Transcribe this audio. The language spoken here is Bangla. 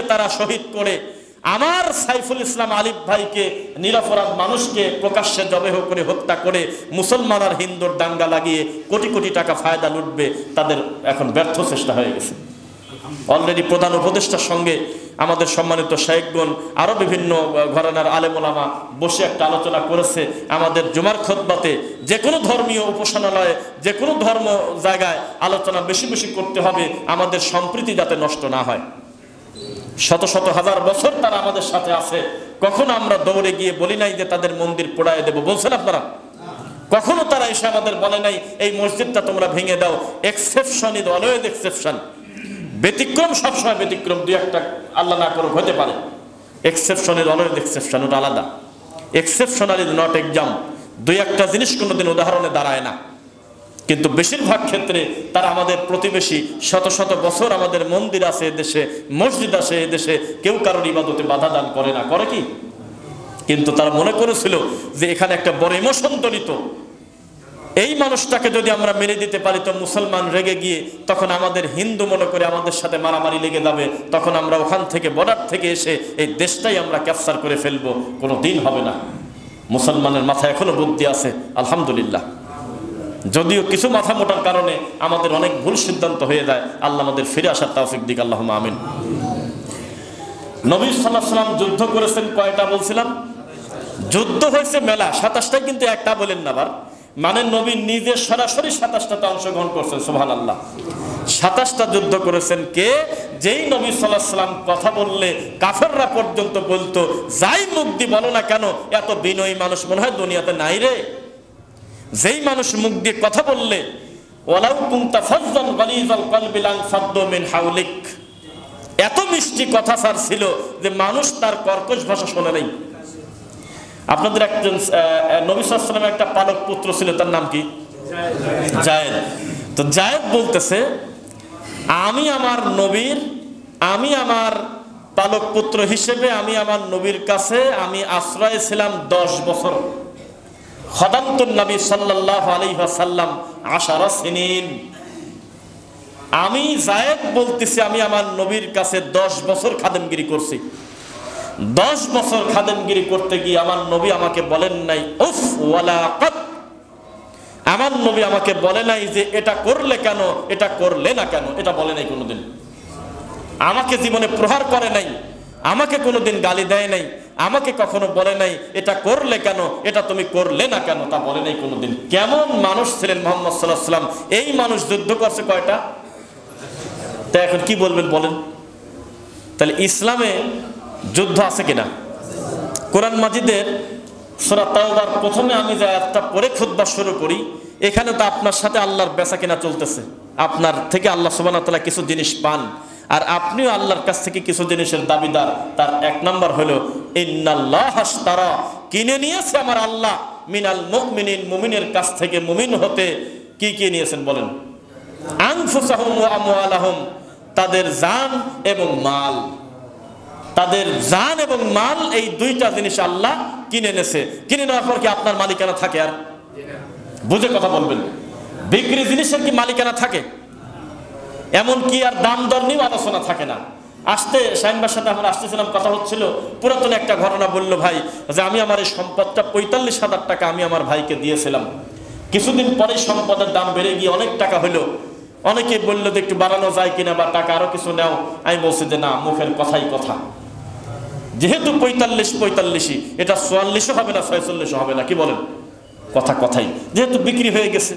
তারা শহীদ করে আমার সাইফুল ইসলাম আলিফ ভাইকে নিরপরাধ মানুষকে প্রকাশ্যে জবেহ করে হত্যা করে মুসলমান আর হিন্দুর দাঙ্গা লাগিয়ে কোটি কোটি টাকা ফায়দা লুটবে, তাদের এখন ব্যর্থ চেষ্টা হয়ে গেছে। অলরেডি প্রধান উপদেষ্টার সঙ্গে আমাদের সম্মানিত শাইখগণ আরও বিভিন্ন ঘরানার আলেম ওলামা বসে একটা আলোচনা করেছে, আমাদের জুমার খুতবাতে যে কোনো ধর্মীয় উপাসনালয়ে যে কোনো ধর্ম জায়গায় আলোচনা বেশি বেশি করতে হবে, আমাদের সম্প্রীতি যাতে নষ্ট না হয়। শত শত হাজার বছর তারা আমাদের সাথে আছে, কখনো আমরা দৌড়ে গিয়ে বলি নাই যে তাদের মন্দির পোড়ায় দেব, বলছেন আপনারা? কখনো তারা এসে আমাদের বলে নাই এই মসজিদটা তোমরা ভেঙে দাও। এক্সেপশন ইজ অলওয়েজ এক্সেপশন, ব্যতিক্রম সবসময় ব্যতিক্রম, দুই একটা আল্লাহ না করুক হতে পারে। এক্সেপশন ইজ অলওয়েজ এক্সেপশন, ওটা আলাদা। এক্সেপশনাল ইজ নট এক্সাম, দুই একটা জিনিস কোনোদিন উদাহরণে দাঁড়ায় না। কিন্তু বেশিরভাগ ক্ষেত্রে তারা আমাদের প্রতিবেশী, শত শত বছর আমাদের মন্দির আছে এদেশে, মসজিদ আছে এদেশে, কেউ কারোর ইবাদতে বাধা দান করে না, করে কি? কিন্তু তারা মনে করেছিল যে এখানে একটা বড় ইমোশন জড়িত, এই মানুষটাকে যদি আমরা মেরে দিতে পারি তো মুসলমান রেগে গিয়ে তখন আমাদের হিন্দু মনে করে আমাদের সাথে মারামারি লেগে যাবে, তখন আমরা ওখান থেকে বর্ডার থেকে এসে এই দেশটাই আমরা ক্যাপচার করে ফেলবো, কোনো দিন হবে না। মুসলমানের মাথায় এখনো বুদ্ধি আছে আলহামদুলিল্লাহ, যদিও কিছু মাথা মোটার কারণে আমাদের অনেক ভুল সিদ্ধান্ত হয়ে যায়। আল্লাহ আমাদের ফিরে আসার তৌফিক দিক, আল্লাহুম্মা আমিন। নবী সাল্লাল্লাহু আলাইহি ওয়াসাল্লাম যুদ্ধ করেছেন কয়টা বলছিলাম? যুদ্ধ হয়েছে মেলা, 27টাই কিন্তু একটা বলেন না আবার, মানে নবী নিজে সরাসরি 27টাতে অংশগ্রহণ করছেন, সুবহানাল্লাহ। 27টা যুদ্ধ করেছেন কে? যেই নবী সাল্লাল্লাহু আলাইহি ওয়াসাল্লাম কথা বললে কাফেররা পর্যন্ত বলতো যাই মুখ দিয়ে বলো না কেন, এত বিনয়ী মানুষ মনে হয় দুনিয়াতে নাই রে। যেই মানুষ মুখ দিয়ে কথা বললে ওয়ালাউ কুনতা ফাজ্জান গালিজাল কলবি লানফাদ্দু মিন হাওলিক, এত মিষ্টি কথা স্যার ছিল যে মানুষ তার কর্কশ ভাষা শোনে নাই। আপনাদের একজন নবী সাল্লাল্লাহু আলাইহি ওয়াসাল্লামের একটা পালক পুত্র ছিল, তার নাম কি? জায়েদ। তো জায়েদ বলতেছে আমি আমার পালক পুত্র হিসেবে আমি আমার নবীর কাছে আমি আশ্রয় ছিলাম 10 বছর। খাদামতুন নবী সাল্লাল্লাহু আলাইহি ওয়াসাল্লাম 10 সিনিন। আমি জায়েদ বলতেছি আমি আমার নবীর কাছে 10 বছর খাদেমগিরি করছি। 10 বছর খাদেমগিরি করতে গিয়ে আমার নবী আমাকে বলেন নাই উফ ওয়ালা কাত, আমার নবী আমাকে বলে নাই যে এটা করলে কেন, এটা করলে না কেন, এটা বলে নাই কোনোদিন। আমাকে জীবনে প্রহার করে নাই, আমাকে কোনোদিন গালি দেয় নাই, আমাকে কখনো বলে নাই এটা করলে কেন, এটা তুমি করলে না কেন, তা বলে নাই কোনোদিন। কেমন মানুষ ছিলেন মুহাম্মদ সাল্লাল্লাহু আলাইহি ওয়াসাল্লাম! এই মানুষ যুদ্ধ করছে কয়টা? তা এখন কি বলবেন বলেন? তাহলে ইসলামে যুদ্ধ আছে কিনা? কোরআন মাজিদের সূরা তাওবার প্রথমে আমি যে আয়াতটা পড়ে খুতবা শুরু করি, এখানে তো আপনার সাথে আল্লাহর বেচা কিনা চলতেছে। আপনার থেকে আল্লাহ সুবহানাহু ওয়া তাআলা কিছু জিনিস পান, আর আপনিও আল্লাহর কাছ থেকে কিছু জিনিসের দাবিদার। তার এক নাম্বার হলো ইন্নাল্লাহ আশতারা, কিনে নিয়েছে আমার আল্লাহ মিনাল মুমিনিন, মুমিনের কাছ থেকে, মুমিন হতে কি কি নিয়েছেন বলেন? আনফুসাহুম ওয়া আমওয়ালাহুম, তাদের জান এবং মাল। তাদের জান এবং মাল, এই দুইটা জিনিস আল্লাহ কিনে নেছে। কিনে নেওয়ার পর কি আপনার মালিকানা থাকে? আর বুঝে কথা বলবেন, বিক্রি জিনিসের কি মালিকানা থাকে? এমন কি আর দাম দর নিয়েও আলোচনা থাকে না। শাহিনবার সাথে আমরা আসতেছিলাম, কথা হচ্ছিল, পুরাতন একটা ঘটনা বললো ভাই যে আমি আমার এই সম্পদটা 45,000 টাকা আমি আমার ভাইকে দিয়েছিলাম, কিছুদিন পরে সম্পদের দাম বেড়ে গিয়ে অনেক টাকা হলো। অনেকে বললো যে একটু বাড়ানো যায় কিনা বা টাকা আরো কিছু নাও। আমি বলছি যে না, মুখের কথাই কথা, যেহেতু 45, এটা 44ও হবে না, 46ও হবে না, কি বলেন? কথা কথাই, যেহেতু বিক্রি হয়ে গেছে।